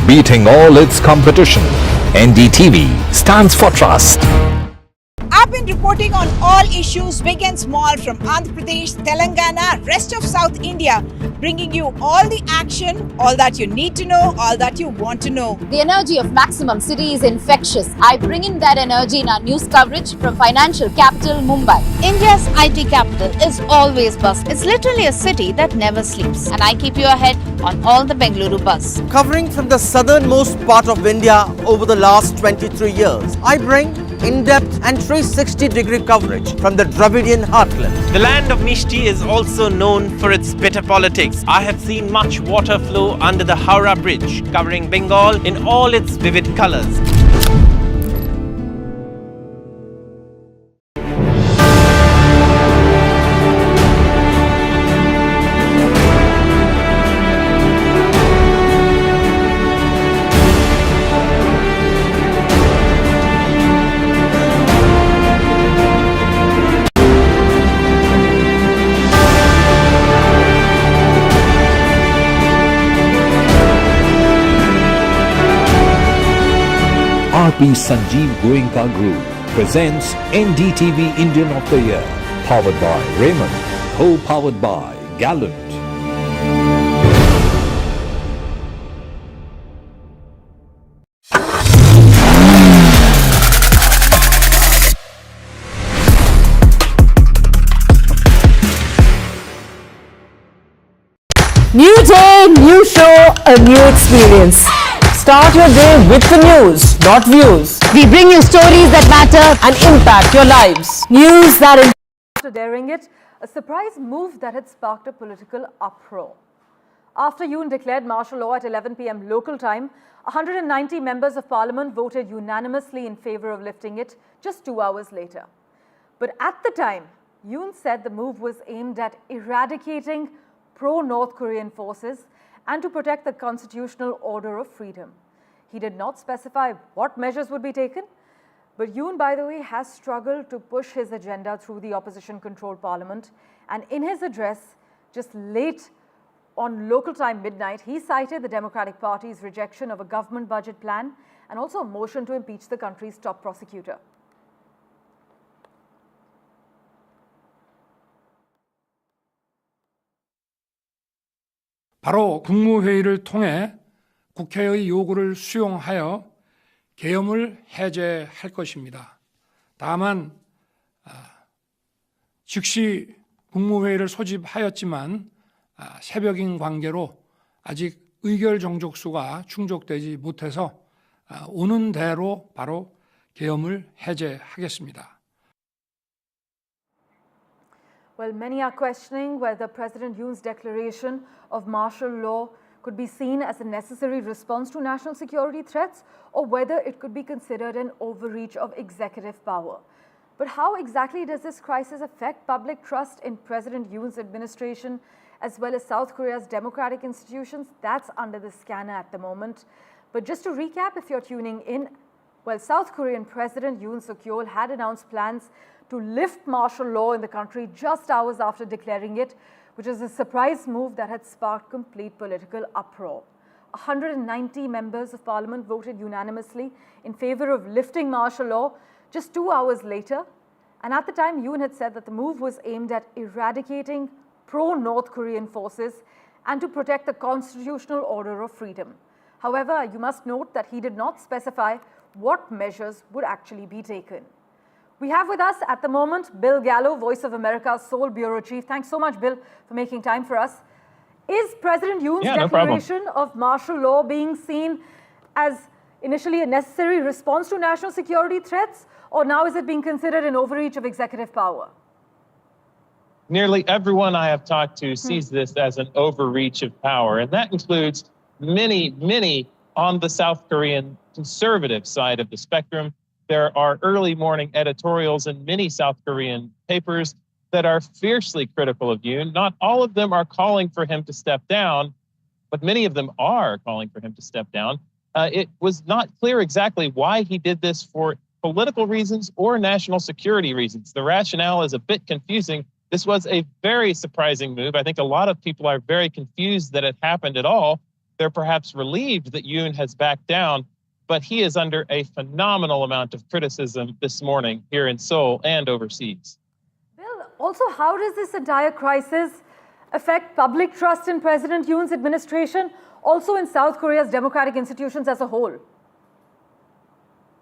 beating all its competition. NDTV stands for trust. I've been reporting on all issues big and small from Andhra Pradesh, Telangana, rest of South India, bringing you all the action, all that you need to know, all that you want to know. The energy of Maximum City is infectious. I bring in that energy in our news coverage from financial capital Mumbai. India's IT capital is always buzz. It's literally a city that never sleeps. And I keep you ahead on all the Bengaluru buzz. Covering from the southernmost part of India over the last 23 years, I bring in-depth and 360-degree coverage from the Dravidian heartland. The land of Mishti is also known for its bitter politics. I have seen much water flow under the Howrah Bridge, covering Bengal in all its vivid colors. RP Sanjeev Goenka Group presents NDTV Indian of the Year, powered by Raymond, co-powered by Gallant. New day, new show, a new experience. Start your day with the news, not views. We bring you stories that matter and impact your lives. News that After daring it, a surprise move that had sparked a political uproar. After Yoon declared martial law at 11 p.m. local time, 190 members of parliament voted unanimously in favor of lifting it just 2 hours later. But at the time, Yoon said the move was aimed at eradicating pro-North Korean forces and to protect the constitutional order of freedom. He did not specify what measures would be taken, but Yoon, by the way, has struggled to push his agenda through the opposition-controlled parliament. And in his address, just late on local time midnight, he cited the Democratic Party's rejection of a government budget plan and also a motion to impeach the country's top prosecutor. 바로 국무회의를 통해 국회의 요구를 수용하여 계엄을 해제할 것입니다. 다만 즉시 국무회의를 소집하였지만 새벽인 관계로 아직 의결 정족수가 충족되지 못해서 오는 대로 바로 계엄을 해제하겠습니다. Well, many are questioning whether President Yoon's declaration of martial law could be seen as a necessary response to national security threats or whether it could be considered an overreach of executive power. But how exactly does this crisis affect public trust in President Yoon's administration as well as South Korea's democratic institutions? That's under the scanner at the moment. But just to recap, if you're tuning in, well, South Korean President Yoon Yeol had announced plans to lift martial law in the country just hours after declaring it, which is a surprise move that had sparked complete political uproar. 190 members of parliament voted unanimously in favor of lifting martial law just 2 hours later. And at the time, Yoon had said that the move was aimed at eradicating pro-North Korean forces and to protect the constitutional order of freedom. However, you must note that he did not specify what measures would actually be taken. We have with us at the moment Bill Gallo, Voice of America's Seoul Bureau Chief. Thanks so much, Bill, for making time for us. Is President Yoon's declaration of martial law being seen as initially a necessary response to national security threats, or now is it being considered an overreach of executive power? Nearly everyone I have talked to sees this as an overreach of power, and that includes many on the South Korean conservative side of the spectrum. There are early morning editorials in many South Korean papers that are fiercely critical of Yoon. Not all of them are calling for him to step down, but many of them are calling for him to step down. It was not clear exactly why he did this for political reasons or national security reasons. The rationale is a bit confusing. This was a very surprising move. I think a lot of people are very confused that it happened at all. they're perhaps relieved that Yoon has backed down, but he is under a phenomenal amount of criticism this morning here in Seoul and overseas. Bill, also, how does this entire crisis affect public trust in President Yoon's administration, also in South Korea's democratic institutions as a whole?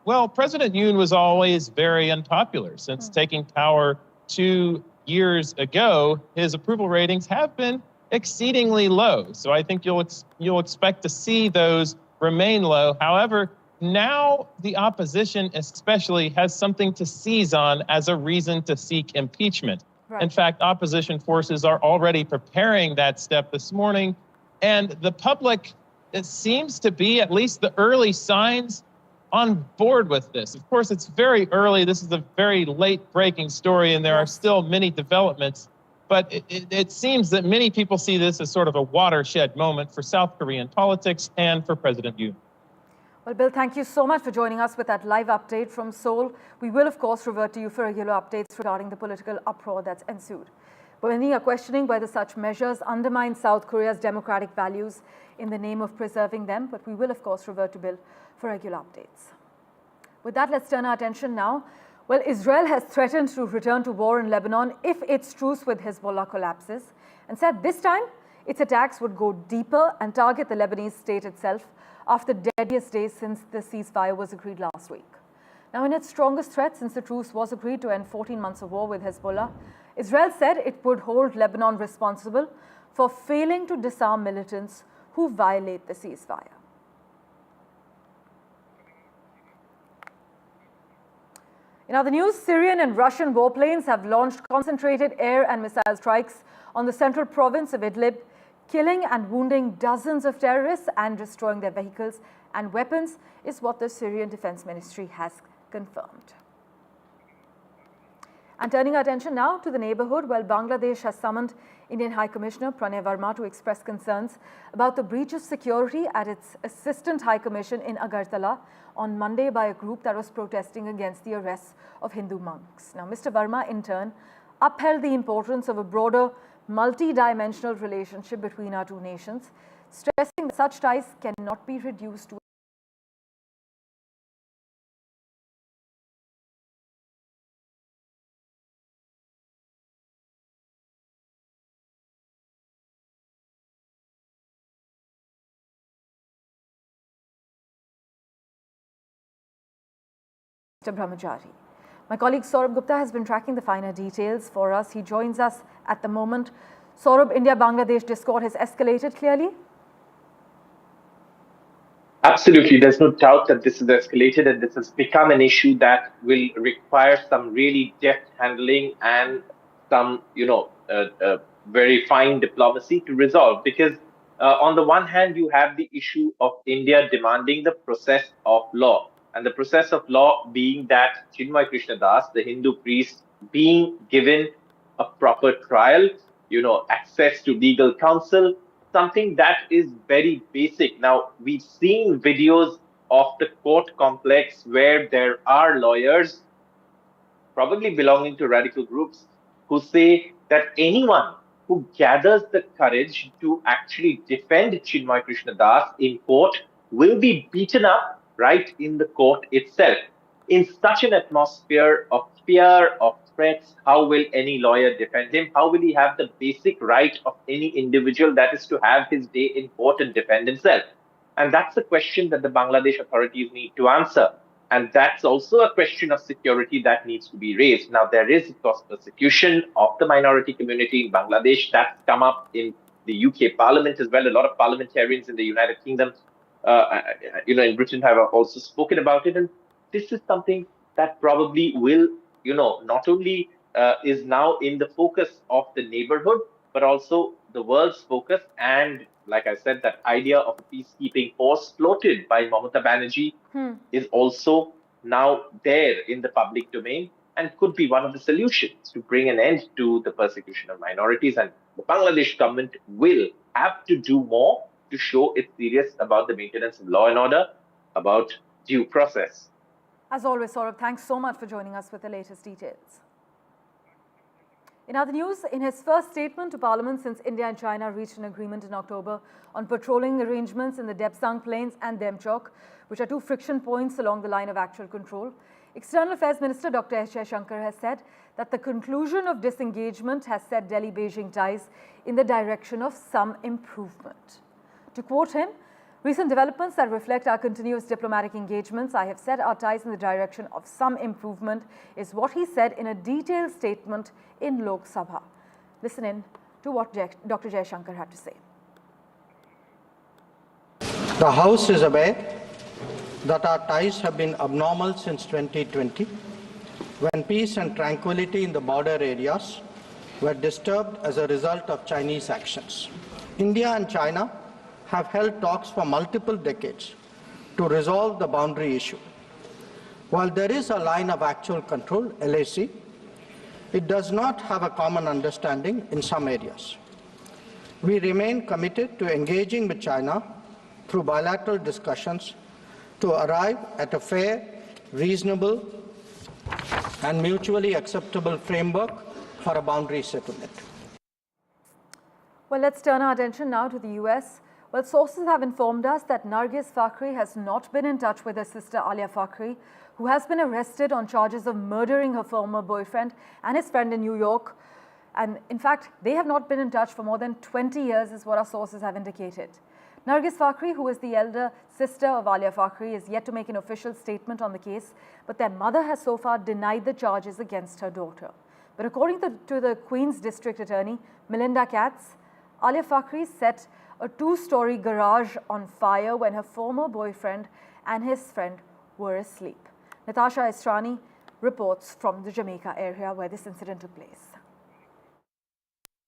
Well, President Yoon was always very unpopular. Since taking power 2 years ago, his approval ratings have been exceedingly low. So I think you'll expect to see those remain low. However, now the opposition especially has something to seize on as a reason to seek impeachment. Right. In fact, opposition forces are already preparing that step this morning. And the public, it seems to be, at least the early signs, on board with this. Of course, it's very early. This is a very late breaking story, and there are still many developments. But it seems that many people see this as sort of a watershed moment for South Korean politics and for President Yoon. Well, Bill, thank you so much for joining us with that live update from Seoul. We will, of course, revert to you for regular updates regarding the political uproar that's ensued. But many are questioning whether such measures undermine South Korea's democratic values in the name of preserving them. But we will, of course, revert to Bill for regular updates. With that, let's turn our attention now. Well, Israel has threatened to return to war in Lebanon if its truce with Hezbollah collapses, and said this time its attacks would go deeper and target the Lebanese state itself after the deadliest days since the ceasefire was agreed last week. Now, in its strongest threat since the truce was agreed to end 14 months of war with Hezbollah, Israel said it would hold Lebanon responsible for failing to disarm militants who violate the ceasefire. In other news, Syrian and Russian warplanes have launched concentrated air and missile strikes on the central province of Idlib, killing and wounding dozens of terrorists and destroying their vehicles and weapons, is what the Syrian Defense Ministry has confirmed. And turning our attention now to the neighborhood, well, Bangladesh has summoned Indian High Commissioner Pranay Verma to express concerns about the breach of security at its Assistant High Commission in Agartala on Monday by a group that was protesting against the arrests of Hindu monks. Now, Mr. Verma, in turn, upheld the importance of a broader, multi-dimensional relationship between our two nations, stressing that such ties cannot be reduced to Mr. Brahmachari. My colleague Saurabh Gupta has been tracking the finer details for us. He joins us at the moment. Saurabh, India-Bangladesh discord has escalated clearly? Absolutely. There's no doubt that this has escalated and this has become an issue that will require some really deft handling and some, very fine diplomacy to resolve. Because on the one hand, you have the issue of India demanding the process of law. And the process of law being that Chinmay Krishna Das, the Hindu priest, being given a proper trial, access to legal counsel, something that is very basic. Now, we've seen videos of the court complex where there are lawyers, probably belonging to radical groups, who say that anyone who gathers the courage to actually defend Chinmay Krishna Das in court will be beaten up right in the court itself. In such an atmosphere of fear, of threats, how will any lawyer defend him? How will he have the basic right of any individual, that is to have his day in court and defend himself? And that's a question that the Bangladesh authorities need to answer. And that's also a question of security that needs to be raised. Now, there is, of course, persecution of the minority community in Bangladesh. That's come up in the UK Parliament as well. A lot of parliamentarians in the United Kingdom in Britain have also spoken about it. And this is something that probably will, not only is now in the focus of the neighborhood, but also the world's focus. And like I said, that idea of a peacekeeping force floated by Mamata Banerjee is also now there in the public domain and could be one of the solutions to bring an end to the persecution of minorities. And the Bangladesh government will have to do more to show it's serious about the maintenance of law and order, about due process. As always, Saurabh, thanks so much for joining us with the latest details. In other news, in his first statement to Parliament since India and China reached an agreement in October on patrolling arrangements in the Depsang Plains and Demchok, which are two friction points along the line of actual control, External Affairs Minister Dr. S. Jaishankar has said that the conclusion of disengagement has set Delhi-Beijing ties in the direction of some improvement. To quote him, "Recent developments that reflect our continuous diplomatic engagements, I have set our ties in the direction of some improvement," is what he said in a detailed statement in Lok Sabha. Listen in to what Dr. Jaishankar had to say. The House is aware that our ties have been abnormal since 2020, when peace and tranquility in the border areas were disturbed as a result of Chinese actions. India and China have held talks for multiple decades to resolve the boundary issue. While there is a line of actual control, LAC, it does not have a common understanding in some areas. We remain committed to engaging with China through bilateral discussions to arrive at a fair, reasonable, and mutually acceptable framework for a boundary settlement. Well, let's turn our attention now to the US. Well, sources have informed us that Nargis Fakhri has not been in touch with her sister Alia Fakhri, who has been arrested on charges of murdering her former boyfriend and his friend in New York. And in fact, they have not been in touch for more than 20 years, is what our sources have indicated. Nargis Fakhri, who is the elder sister of Alia Fakhri, is yet to make an official statement on the case, but their mother has so far denied the charges against her daughter. But according to the Queen's District Attorney, Melinda Katz, Alia Fakhri set a two-story garage on fire when her former boyfriend and his friend were asleep. Natasha Esrani reports from the Jamaica area where this incident took place.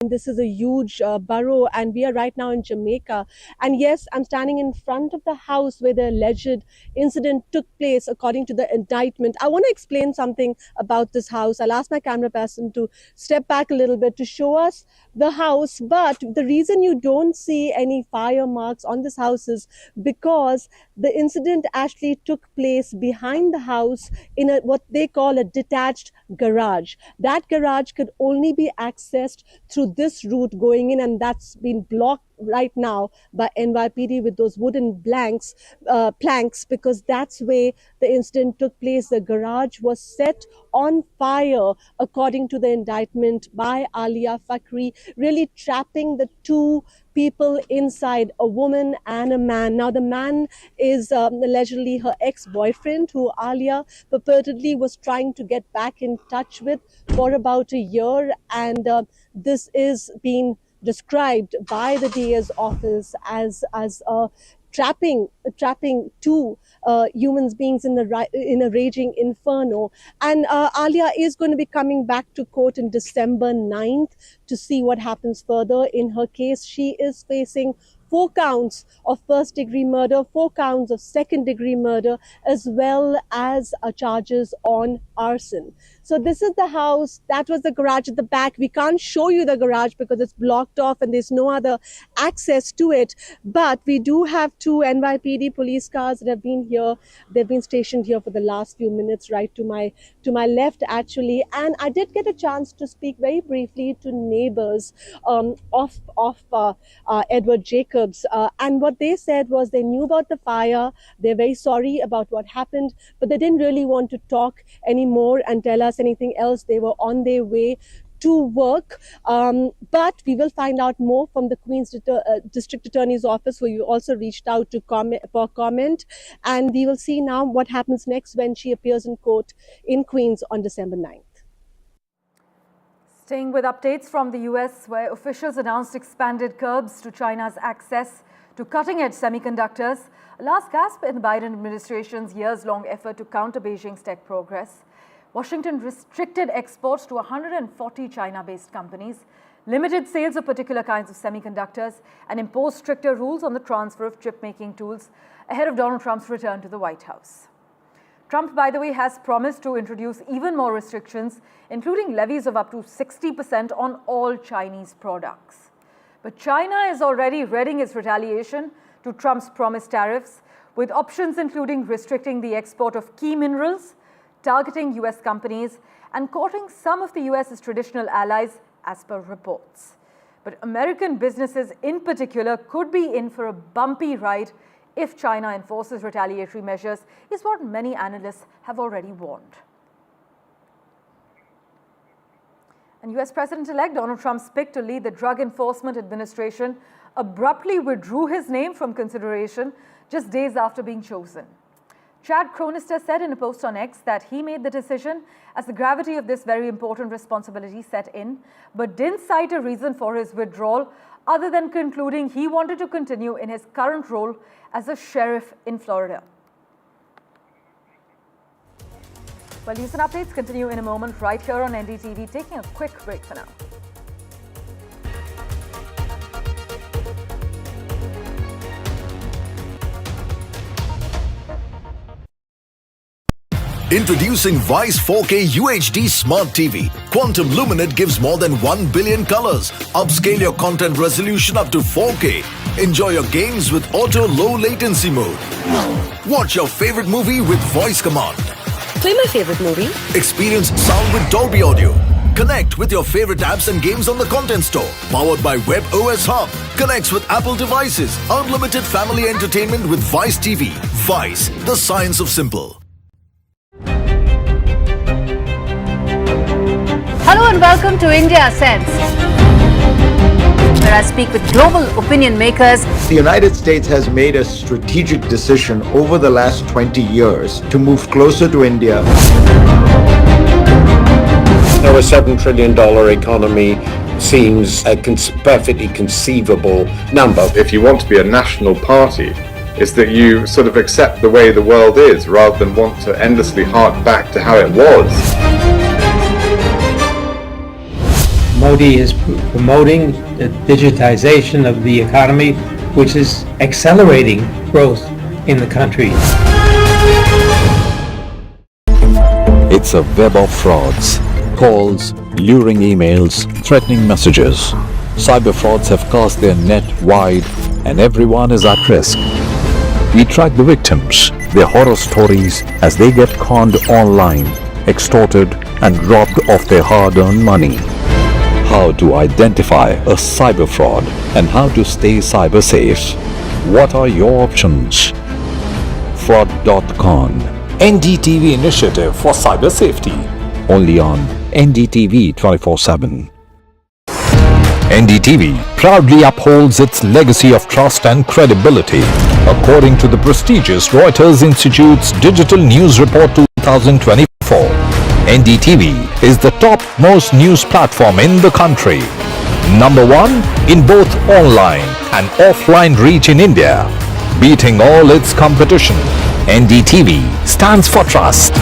This is a huge borough, and we are right now in Jamaica. And yes, I'm standing in front of the house where the alleged incident took place according to the indictment. I want to explain something about this house. I'll ask my camera person to step back a little bit to show us the house. But the reason you don't see any fire marks on this house is because the incident actually took place behind the house in what they call a detached garage. That garage could only be accessed through this route going in, and that's been blocked right now by NYPD with those wooden planks, because that's where the incident took place. The garage was set on fire, according to the indictment, by Alia Fakhri, really trapping the two people inside, a woman and a man. Now, the man is allegedly her ex-boyfriend, who Alia purportedly was trying to get back in touch with for about a year, and this is being described by the DA's office as trapping two human beings in a raging inferno. And Alia is going to be coming back to court in December 9th to see what happens further in her case. She is facing 4 counts of first-degree murder, 4 counts of second-degree murder, as well as charges on arson. So this is the house. That was the garage at the back. We can't show you the garage because it's blocked off and there's no other access to it. But we do have 2 NYPD police cars that have been here. They've been stationed here for the last few minutes, right to my left, actually. And I did get a chance to speak very briefly to neighbors of Edward Jacobs. And what they said was they knew about the fire. They're very sorry about what happened, but they didn't really want to talk anymore and tell us anything else. They were on their way to work, but we will find out more from the Queen's District Attorney's Office, who you also reached out to for comment, and we will see now what happens next when she appears in court in Queens on December 9th. Staying with updates from the US, where officials announced expanded curbs to China's access to cutting-edge semiconductors, a last gasp in the Biden administration's years-long effort to counter Beijing's tech progress. Washington restricted exports to 140 China-based companies, limited sales of particular kinds of semiconductors, and imposed stricter rules on the transfer of chip-making tools ahead of Donald Trump's return to the White House. Trump, by the way, has promised to introduce even more restrictions, including levies of up to 60% on all Chinese products. But China is already readying its retaliation to Trump's promised tariffs, with options including restricting the export of key minerals, targeting US companies, and courting some of the US's traditional allies, as per reports. But American businesses in particular could be in for a bumpy ride if China enforces retaliatory measures, is what many analysts have already warned. And US President-elect Donald Trump's pick to lead the Drug Enforcement Administration abruptly withdrew his name from consideration just days after being chosen. Chad Cronister said in a post on X that he made the decision as the gravity of this very important responsibility set in, but didn't cite a reason for his withdrawal other than concluding he wanted to continue in his current role as a sheriff in Florida. Well, news and updates continue in a moment right here on NDTV. Taking a quick break for now. Introducing Vice 4K UHD Smart TV. Quantum Luminate gives more than 1 billion colors. Upscale your content resolution up to 4K. Enjoy your games with auto low latency mode. Watch your favorite movie with voice command. Play my favorite movie. Experience sound with Dolby Audio. Connect with your favorite apps and games on the Content Store. Powered by Web OS Hub. Connects with Apple devices. Unlimited family entertainment with Vice TV. Vice, the science of simple. Hello and welcome to India Sense, where I speak with global opinion makers. The United States has made a strategic decision over the last 20 years to move closer to India. Now, a $7 trillion economy seems a perfectly conceivable number. If you want to be a national party, it's that you sort of accept the way the world is rather than want to endlessly hark back to how it was. Modi is promoting the digitization of the economy, which is accelerating growth in the country. It's a web of frauds, calls, luring emails, threatening messages. Cyber frauds have cast their net wide and everyone is at risk. We track the victims, their horror stories as they get conned online, extorted and robbed of their hard-earned money. How to identify a cyber fraud and how to stay cyber safe. What are your options? Fraud.con, NDTV initiative for cyber safety. Only on NDTV 24/7. NDTV proudly upholds its legacy of trust and credibility. According to the prestigious Reuters Institute's Digital News Report 2024, NDTV is the top-most news platform in the country. Number one in both online and offline reach in India. Beating all its competition, NDTV stands for trust.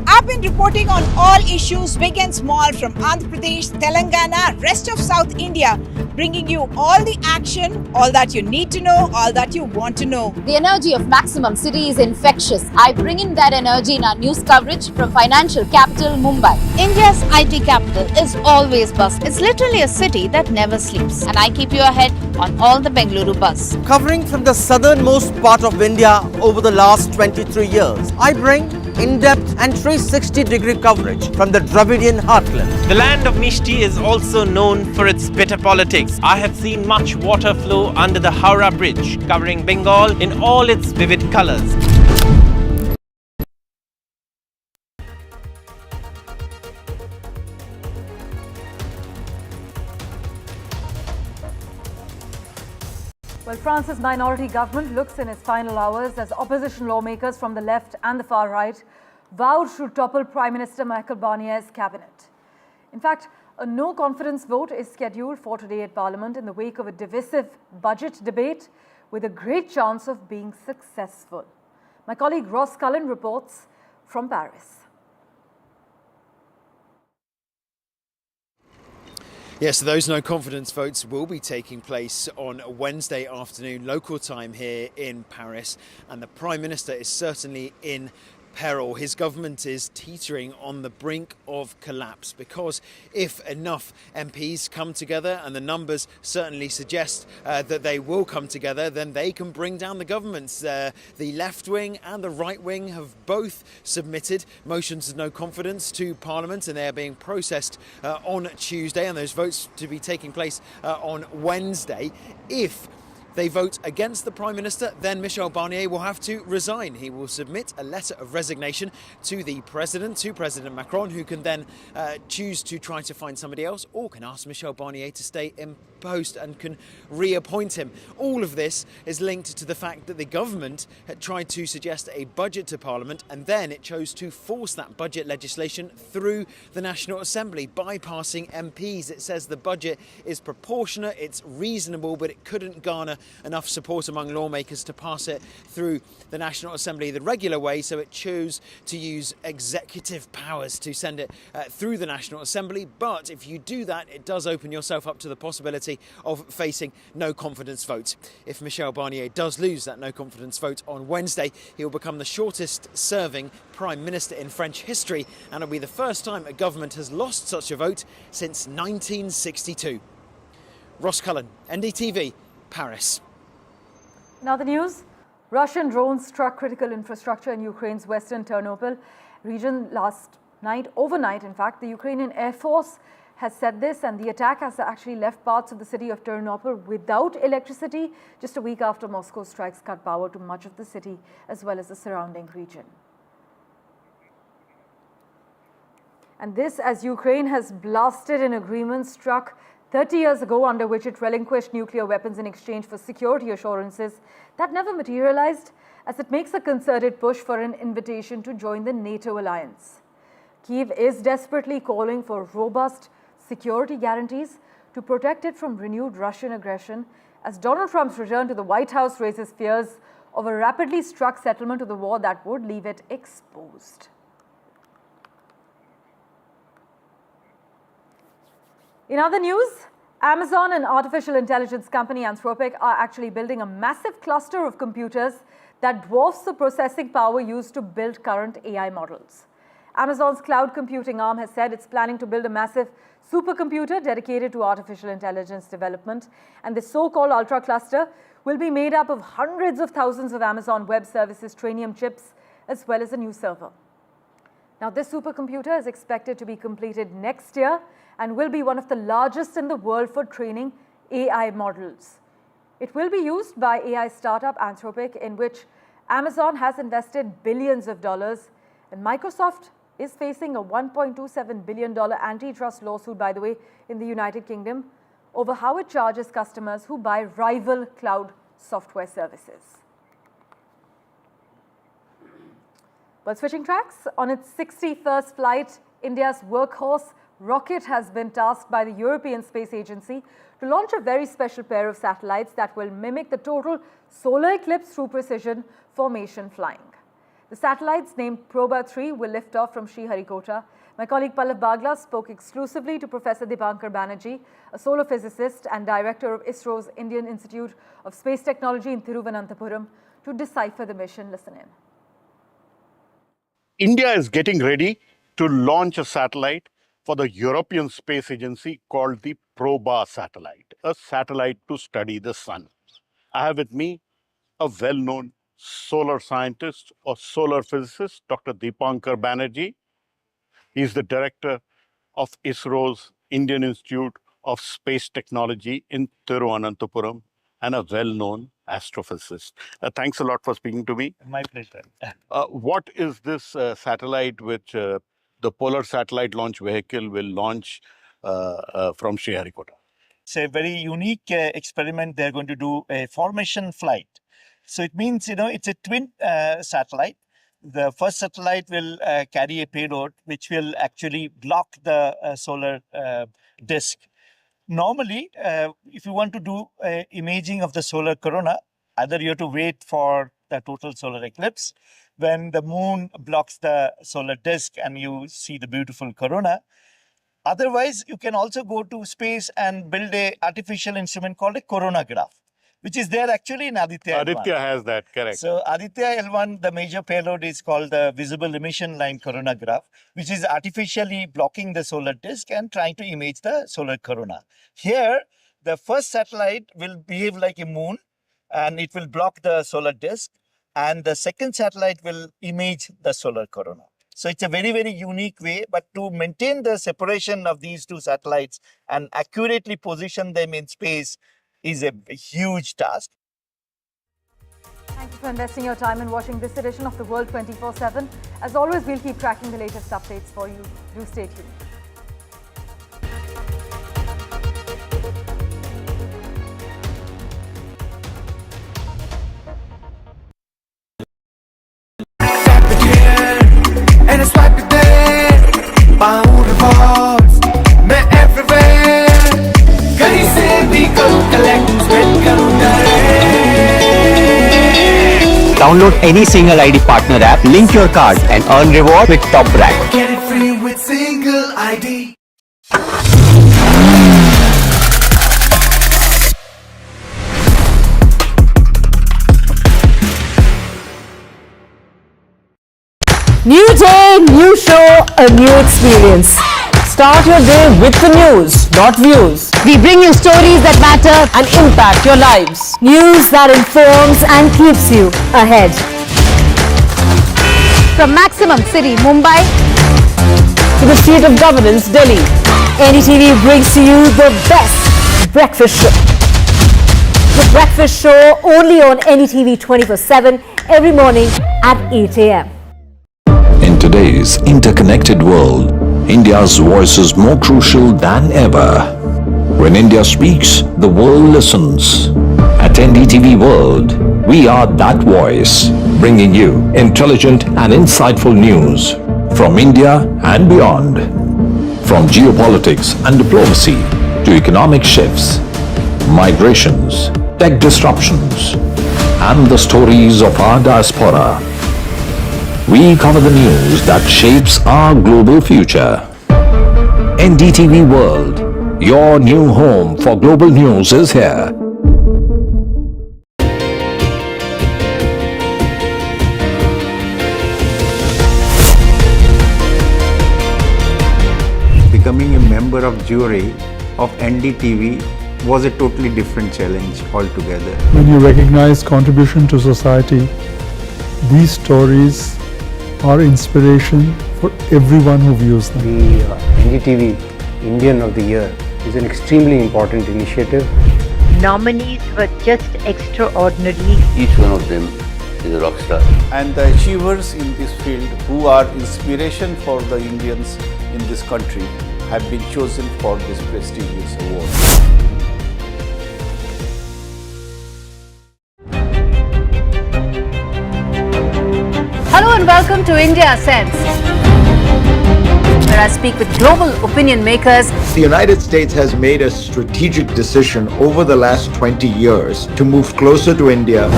I've been reporting on all issues big and small from Andhra Pradesh, Telangana, rest of South India, bringing you all the action, all that you need to know, all that you want to know. The energy of Maximum City is infectious. I bring in that energy in our news coverage from financial capital Mumbai. India's IT capital is always buzz. It's literally a city that never sleeps. And I keep you ahead on all the Bengaluru buzz. Covering from the southernmost part of India over the last 23 years, I bring in-depth and 360-degree coverage from the Dravidian heartland. The land of Mishti is also known for its bitter politics. I have seen much water flow under the Howrah Bridge, covering Bengal in all its vivid colors. Well, France's minority government looks in its final hours as opposition lawmakers from the left and the far right vowed to topple Prime Minister Michel Barnier's cabinet. In fact, a no-confidence vote is scheduled for today at Parliament in the wake of a divisive budget debate with a great chance of being successful. My colleague Ross Cullen reports from Paris. Yes, so those no-confidence votes will be taking place on Wednesday afternoon, local time here in Paris. And the Prime Minister is certainly in peril. His government is teetering on the brink of collapse because if enough MPs come together, and the numbers certainly suggest that they will come together, then they can bring down the governments. The left wing and the right wing have both submitted motions of no confidence to Parliament, and they are being processed on Tuesday, and those votes to be taking place on Wednesday. If they vote against the Prime Minister, then Michel Barnier will have to resign. He will submit a letter of resignation to the President, to President Macron, who can then choose to try to find somebody else, or can ask Michel Barnier to stay in post and can reappoint him. All of this is linked to the fact that the government had tried to suggest a budget to Parliament, and then it chose to force that budget legislation through the National Assembly, bypassing MPs. It says the budget is proportionate, it's reasonable, but it couldn't garner enough support among lawmakers to pass it through the National Assembly the regular way, so it chose to use executive powers to send it through the National Assembly. But if you do that, it does open yourself up to the possibility of facing no confidence vote. If Michel Barnier does lose that no confidence vote on Wednesday, he will become the shortest serving Prime Minister in French history, and it'll be the first time a government has lost such a vote since 1962. Ross Cullen, NDTV, Paris. Now the news. Russian drones struck critical infrastructure in Ukraine's western Ternopil region last night, overnight in fact. The Ukrainian Air Force has said this, and the attack has actually left parts of the city of Ternopil without electricity just a week after Moscow's strikes cut power to much of the city as well as the surrounding region. And this as Ukraine has blasted an agreement struck 30 years ago under which it relinquished nuclear weapons in exchange for security assurances that never materialized, as it makes a concerted push for an invitation to join the NATO alliance. Kyiv is desperately calling for robust security guarantees to protect it from renewed Russian aggression, as Donald Trump's return to the White House raises fears of a rapidly struck settlement of the war that would leave it exposed. In other news, Amazon and artificial intelligence company Anthropic are actually building a massive cluster of computers that dwarfs the processing power used to build current AI models. Amazon's cloud computing arm has said it's planning to build a massive supercomputer dedicated to artificial intelligence development, and this so-called ultra cluster will be made up of hundreds of thousands of Amazon Web Services Trainium chips, as well as a new server. Now, this supercomputer is expected to be completed next year and will be one of the largest in the world for training AI models. It will be used by AI startup Anthropic, in which Amazon has invested billions of dollars, and Microsoft is facing a $1.27 billion antitrust lawsuit, by the way, in the United Kingdom over how it charges customers who buy rival cloud software services. But switching tracks, on its 61st flight, India's workhorse rocket has been tasked by the European Space Agency to launch a very special pair of satellites that will mimic the total solar eclipse through precision formation flying. The satellites, named Proba 3, will lift off from Sriharikota. My colleague Pallav Bagla spoke exclusively to Professor Dipankar Banerjee, a solar physicist and director of ISRO's Indian Institute of Space Technology in Thiruvananthapuram, to decipher the mission. Listen in. India is getting ready to launch a satellite for the European Space Agency called the Proba satellite, a satellite to study the sun. I have with me a well-known solar scientist or solar physicist, Dr. Dipankar Banerjee. He is the director of ISRO's Indian Institute of Space Technology in Thiruvananthapuram and a well-known astrophysicist. Thanks a lot for speaking to me. My pleasure. What is this satellite which the Polar Satellite Launch Vehicle will launch from Sriharikota? It's a very unique experiment. They're going to do a formation flight. So it means, it's a twin satellite. The first satellite will carry a payload which will actually block the solar disk. Normally, if you want to do imaging of the solar corona, either you have to wait for the total solar eclipse when the moon blocks the solar disk and you see the beautiful corona. Otherwise, you can also go to space and build an artificial instrument called a coronagraph, which is there actually in Aditya L1. Aditya has that, correct. So Aditya L1, the major payload is called the visible emission line coronagraph, which is artificially blocking the solar disk and trying to image the solar corona. Here, the first satellite will behave like a moon and it will block the solar disk, and the second satellite will image the solar corona. So it's a very, very unique way, but to maintain the separation of these two satellites and accurately position them in space is a huge task. Thank you for investing your time in watching this edition of The World 24/7. As always, we'll keep tracking the latest updates for you. Do stay tuned. And it's right there, पाऊँ rewards, मैं everywhere, कहीं से भी करूँ collect, spend करूँ direct. Download any single ID partner app, link your card and earn reward with top rank. Get it free with single ID. New day, new show, a new experience. Start your day with the news, not views. We bring you stories that matter and impact your lives. News that informs and keeps you ahead. From Maximum City, Mumbai, to the seat of governance, Delhi, NDTV brings to you the best breakfast show. The breakfast show only on NDTV 24/7 every morning at 8 a.m. In today's interconnected world, India's voice is more crucial than ever. When India speaks, the world listens. At NDTV World, we are that voice, bringing you intelligent and insightful news from India and beyond. From geopolitics and diplomacy to economic shifts, migrations, tech disruptions, and the stories of our diaspora. We cover the news that shapes our global future. NDTV World, your new home for global news is here. Becoming a member of jury of NDTV was a totally different challenge altogether. When you recognize contribution to society, these stories are inspiration for everyone who views them. The NDTV Indian of the Year is an extremely important initiative. Nominees were just extraordinary. Each one of them is a rock star. And the achievers in this field who are inspiration for the Indians in this country have been chosen for this prestigious award. Hello and welcome to India Sense, where I speak with global opinion makers. The United States has made a strategic decision over the last 20 years to move closer to India.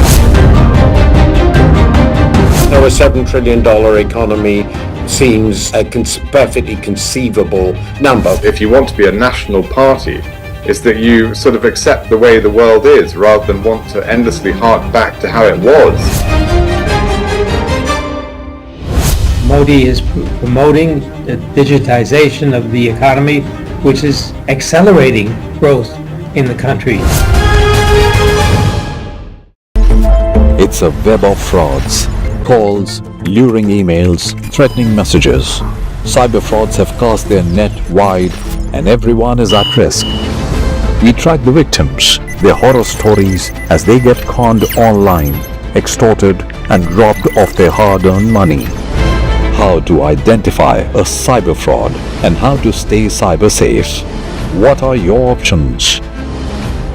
Now a $7 trillion economy seems a perfectly conceivable number. If you want to be a national party, it's that you sort of accept the way the world is rather than want to endlessly hark back to how it was. Modi is promoting the digitization of the economy, which is accelerating growth in the country. It's a web of frauds, calls, luring emails, threatening messages. Cyber frauds have cast their net wide and everyone is at risk. We track the victims, their horror stories as they get conned online, extorted and robbed of their hard-earned money. How to identify a cyber fraud and how to stay cyber safe. What are your options?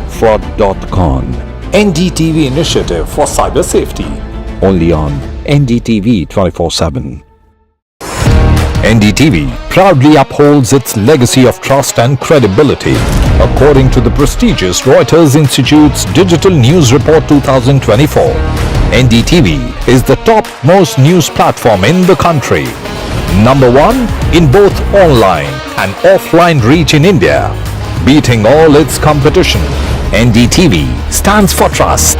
Fraud.con, NDTV initiative for cyber safety. Only on NDTV 24/7. NDTV proudly upholds its legacy of trust and credibility. According to the prestigious Reuters Institute's Digital News Report 2024, NDTV is the top-most news platform in the country. Number one in both online and offline reach in India, beating all its competition. NDTV stands for trust.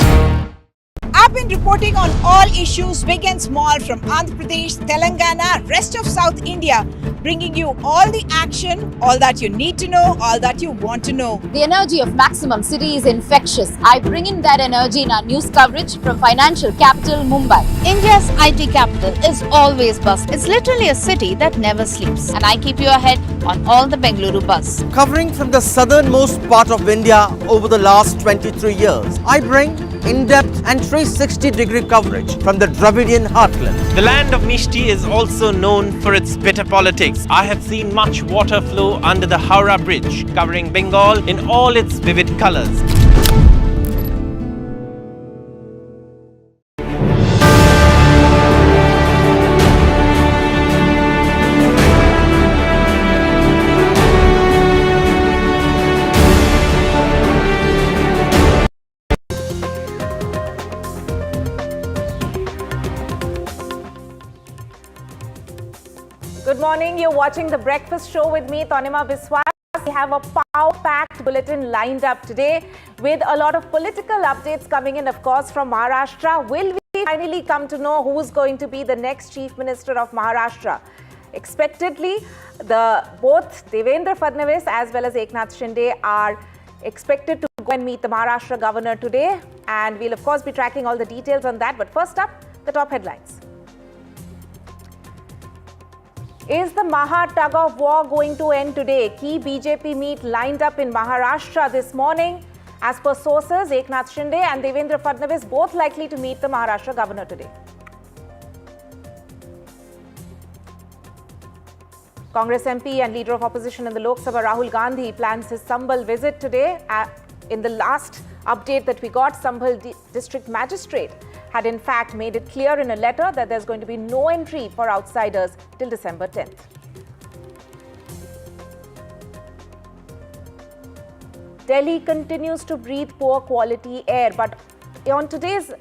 I've been reporting on all issues big and small from Andhra Pradesh, Telangana, rest of South India, bringing you all the action, all that you need to know, all that you want to know. The energy of Maximum City is infectious. I bring in that energy in our news coverage from financial capital Mumbai. India's IT capital is always buzz. It's literally a city that never sleeps. And I keep you ahead on all the Bengaluru buzz. Covering from the southernmost part of India over the last 23 years, I bring in-depth and 360-degree coverage from the Dravidian heartland. The land of Mishti is also known for its bitter politics. I have seen much water flow under the Howrah Bridge, covering Bengal in all its vivid colors. Good morning. You're watching The Breakfast Show with me, Tanima Biswas. We have a power-packed bulletin lined up today with a lot of political updates coming in, of course, from Maharashtra. Will we finally come to know who's going to be the next Chief Minister of Maharashtra? Expectedly, both Devendra Fadnavis as well as Eknath Shinde are expected to go and meet the Maharashtra governor today. And we'll, of course, be tracking all the details on that. But first up, the top headlines. Is the Maha tug of war going to end today? Key BJP meet lined up in Maharashtra this morning. As per sources, Eknath Shinde and Devendra Fadnavis both likely to meet the Maharashtra governor today. Congress MP and leader of opposition in the Lok Sabha, Rahul Gandhi, plans his Sambhal visit today. In the last update that we got, Sambhal district magistrate had in fact made it clear in a letter that there's going to be no entry for outsiders till December 10th. Delhi continues to breathe poor quality air, but on today's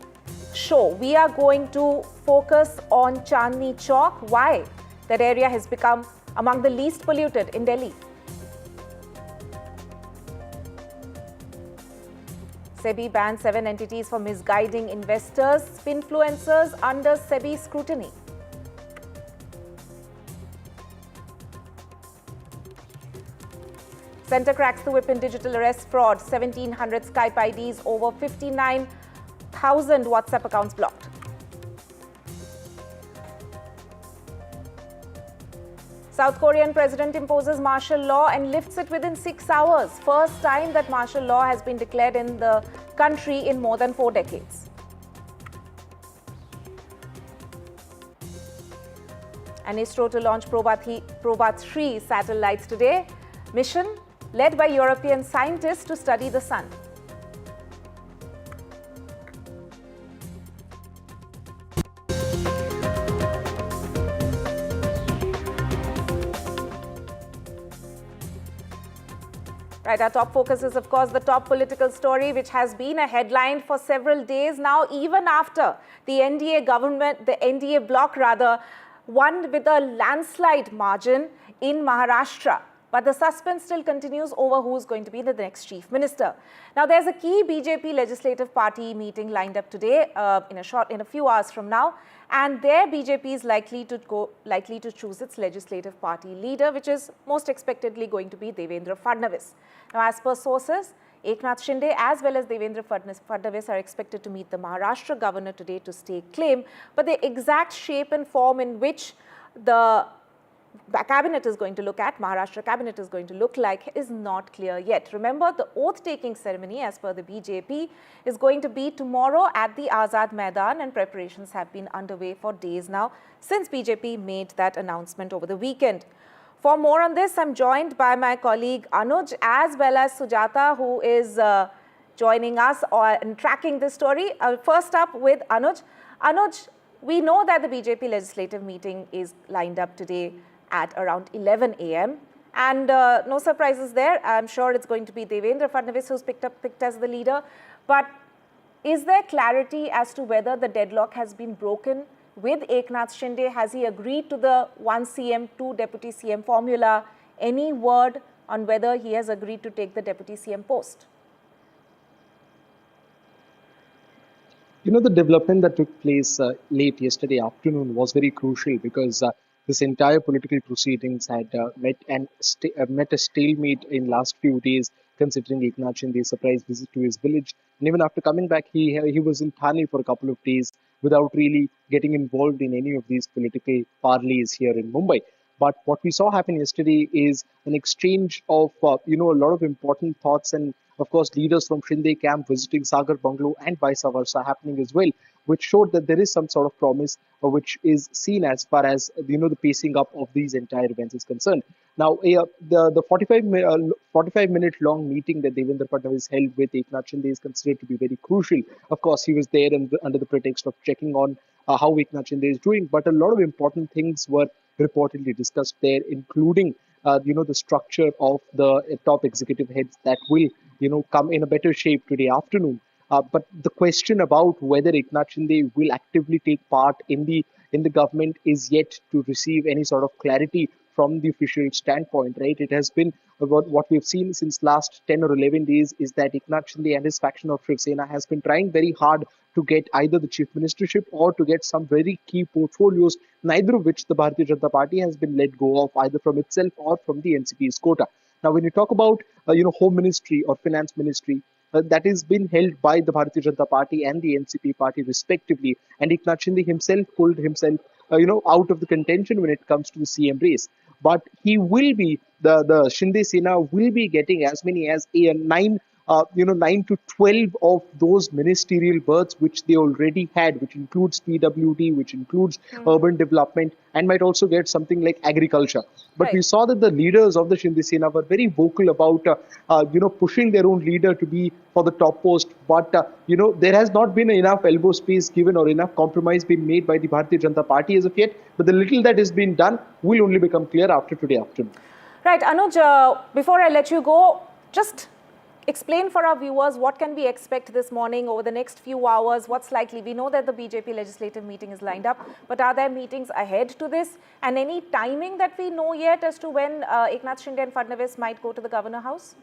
show, we are going to focus on Chandni Chowk. Why? That area has become among the least polluted in Delhi. SEBI banned 7 entities for misguiding investors. Finfluencers under SEBI scrutiny. Centre cracks the whip in digital arrest fraud. 1,700 Skype IDs, over 59,000 WhatsApp accounts blocked. South Korean president imposes martial law and lifts it within 6 hours. First time that martial law has been declared in the country in more than 4 decades. And ISRO to launch Proba 3 satellites today. Mission led by European scientists to study the sun. Right, our top focus is, of course, the top political story, which has been a headline for several days now, even after the NDA government, the NDA bloc rather, won with a landslide margin in Maharashtra. But the suspense still continues over who's going to be the next chief minister. Now, there's a key BJP legislative party meeting lined up today in a few hours from now. And there BJP is likely to choose its legislative party leader, which is most expectedly going to be Devendra Fadnavis. Now, as per sources, Eknath Shinde as well as Devendra Fadnavis are expected to meet the Maharashtra governor today to stake claim. But the exact shape and form in which the cabinet is going to look at, Maharashtra cabinet is going to look like, is not clear yet. Remember, the oath-taking ceremony, as per the BJP, is going to be tomorrow at the Azad Maidan, and preparations have been underway for days now since BJP made that announcement over the weekend. For more on this, I'm joined by my colleague Anuj as well as Sujata, who is joining us and tracking this story. First up with Anuj. Anuj, we know that the BJP legislative meeting is lined up today at around 11 a.m. And no surprises there. I'm sure it's going to be Devendra Fadnavis who's picked as the leader. But is there clarity as to whether the deadlock has been broken with Eknath Shinde? Has he agreed to the 1 CM, 2 deputy CM formula? Any word on whether he has agreed to take the deputy CM post? The development that took place late yesterday afternoon was very crucial because this entire political proceedings had met a stalemate in last few days, considering Eknath Shinde's surprise visit to his village. And even after coming back, he was in Thane for a couple of days without really getting involved in any of these political parleys here in Mumbai. But what we saw happen yesterday is an exchange of, a lot of important thoughts, and of course, leaders from Shinde camp visiting Sagar Bungalow and vice versa happening as well, which showed that there is some sort of promise, which is seen as far as the pacing up of these entire events is concerned. Now, the 45-minute long meeting that Devendra Fadnavis held with Eknath Shinde is considered to be very crucial. Of course, he was there under the pretext of checking on how Eknath Shinde is doing, but a lot of important things were reportedly discussed there, including the structure of the top executive heads that will come in a better shape today afternoon. But the question about whether Eknath Shinde will actively take part in the government is yet to receive any sort of clarity from the official standpoint, right? It has been about what we've seen since last 10 or 11 days is that Eknath Shinde and his faction of Shiv Sena has been trying very hard to get either the chief ministership or to get some very key portfolios, neither of which the Bharatiya Janata Party has been let go of either from itself or from the NCP's quota. Now, when you talk about Home Ministry or Finance Ministry, that is been held by the Bharatiya Janata Party and the NCP party respectively, and Eknath Shinde himself pulled himself out of the contention when it comes to the CM race. But he will be the Shinde Sena will be getting as many as 9 to 12 of those ministerial berths which they already had, which includes PWD, which includes urban development, and might also get something like agriculture. But we saw that the leaders of the Shinde Sena were very vocal about pushing their own leader to be for the top post. But there has not been enough elbow space given or enough compromise being made by the Bharatiya Janata Party as of yet. But the little that has been done will only become clear after today afternoon. Right, Anuj, before I let you go, just explain for our viewers what can we expect this morning over the next few hours, what's likely. We know that the BJP legislative meeting is lined up, but are there meetings ahead to this? And any timing that we know yet as to when Eknath Shinde and Fadnavis might go to the Governor House?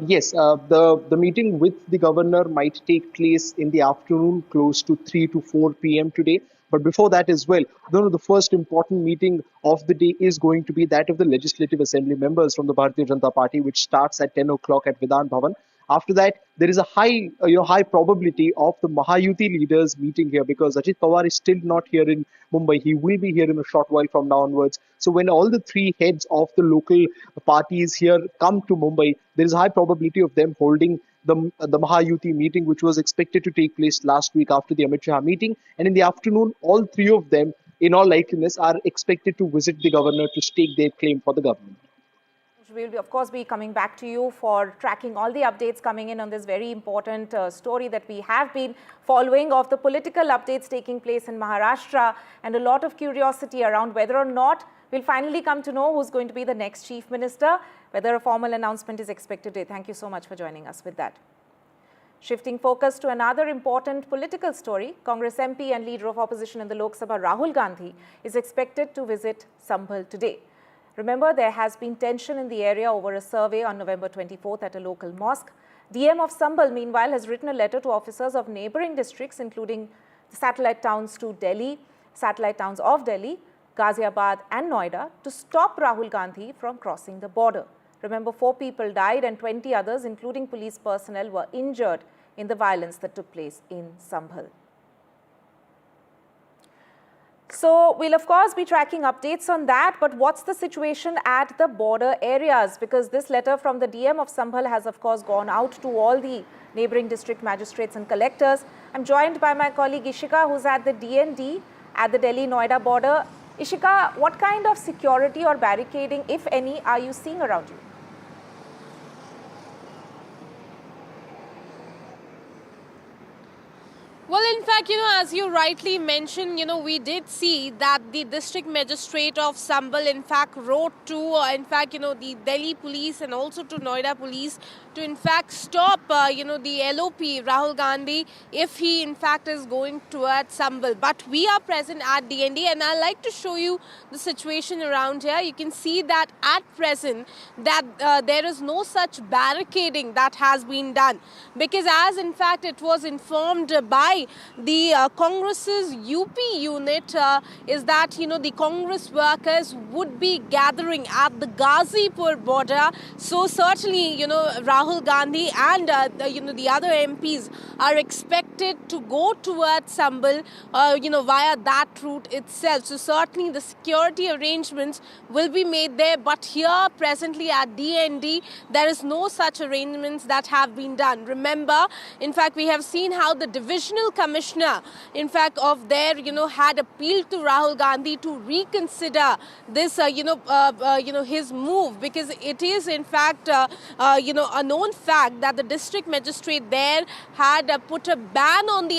Yes, the meeting with the governor might take place in the afternoon, close to 3 to 4 p.m. today. But before that as well, the first important meeting of the day is going to be that of the Legislative Assembly members from the Bharatiya Janata Party, which starts at 10 o'clock at Vidhan Bhavan. After that, there is a high probability of the Mahayuti leaders meeting here because Ajit Pawar is still not here in Mumbai. He will be here in a short while from now onwards. So when all the three heads of the local parties here come to Mumbai, there is a high probability of them holding the Mahayuti meeting, which was expected to take place last week after the Amit Shah meeting. And in the afternoon, all three of them, in all likeliness, are expected to visit the governor to stake their claim for the government. We will, of course, be coming back to you for tracking all the updates coming in on this very important story that we have been following of the political updates taking place in Maharashtra, and a lot of curiosity around whether or not we'll finally come to know who's going to be the next chief minister, whether a formal announcement is expected today. Thank you so much for joining us with that. Shifting focus to another important political story, Congress MP and leader of opposition in the Lok Sabha, Rahul Gandhi, is expected to visit Sambhal today. Remember, there has been tension in the area over a survey on November 24th at a local mosque. DM of Sambhal, meanwhile, has written a letter to officers of neighboring districts, including the satellite towns of Delhi, Ghaziabad and Noida, to stop Rahul Gandhi from crossing the border. Remember, 4 people died and 20 others, including police personnel, were injured in the violence that took place in Sambhal. So we'll of course be tracking updates on that, but what's the situation at the border areas? Because this letter from the DM of Sambhal has of course gone out to all the neighboring district magistrates and collectors. I'm joined by my colleague Ishika, who's at the DND at the Delhi-Noida border. Ishika, what kind of security or barricading, if any, are you seeing around you? Well, in fact, as you rightly mentioned, we did see that the district magistrate of Sambhal, in fact, wrote to, the Delhi police and also to Noida police to in fact stop, the LOP, Rahul Gandhi, if he in fact is going towards Sambal. But we are present at DND, and I'd like to show you the situation around here. You can see that at present that there is no such barricading that has been done, because as in fact it was informed by the Congress's UP unit is that the Congress workers would be gathering at the Ghazipur border. So certainly Rahul Gandhi and the other MPs are expected to go towards Sambal via that route itself. So certainly the security arrangements will be made there, but here presently at DND there is no such arrangements that have been done. Remember, in fact, we have seen how the divisional commissioner in fact of there had appealed to Rahul Gandhi to reconsider this his move, because it is in fact a known fact that the district magistrate there had put a ban on the